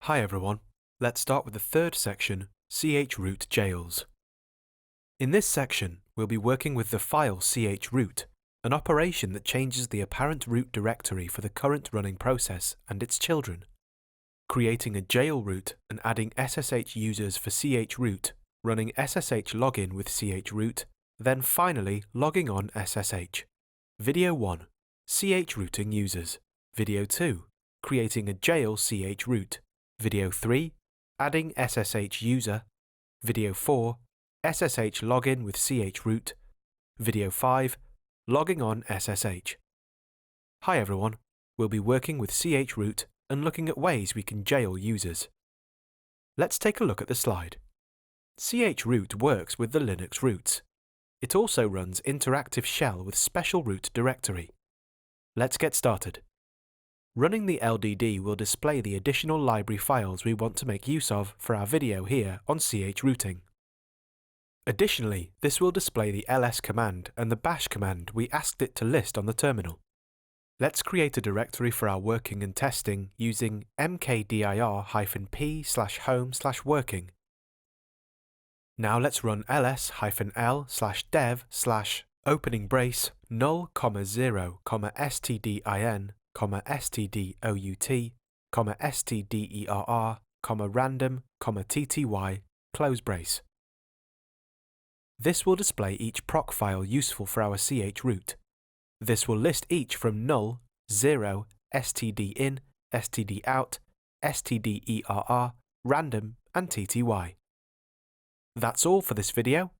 Hi everyone, let's start with the third section, chroot jails. In this section, we'll be working with the file chroot, an operation that changes the apparent root directory for the current running process and its children, creating a jail root and adding SSH users for chroot, running SSH login with chroot, then finally logging on SSH. Video 1, chrooting users. Video 2, creating a jail chroot. Video 3, adding SSH user. Video 4, SSH login with chroot. Video 5, logging on SSH. Hi everyone, we'll be working with chroot and looking at ways we can jail users. Let's take a look at the slide. Chroot works with the Linux roots. It also runs interactive shell with special root directory. Let's get started. Running the LDD will display the additional library files we want to make use of for our video here on chrooting. Additionally, this will display the ls command and the bash command we asked it to list on the terminal. Let's create a directory for our working and testing using mkdir-p/home/working. Now let's run ls-l/dev/opening brace null, 0, stdin, stdout, stderr, random, tty, close brace. This will display each proc file useful for our chroot. This will list each from null, 0, stdin, stdout, stderr, random, and tty. That's all for this video.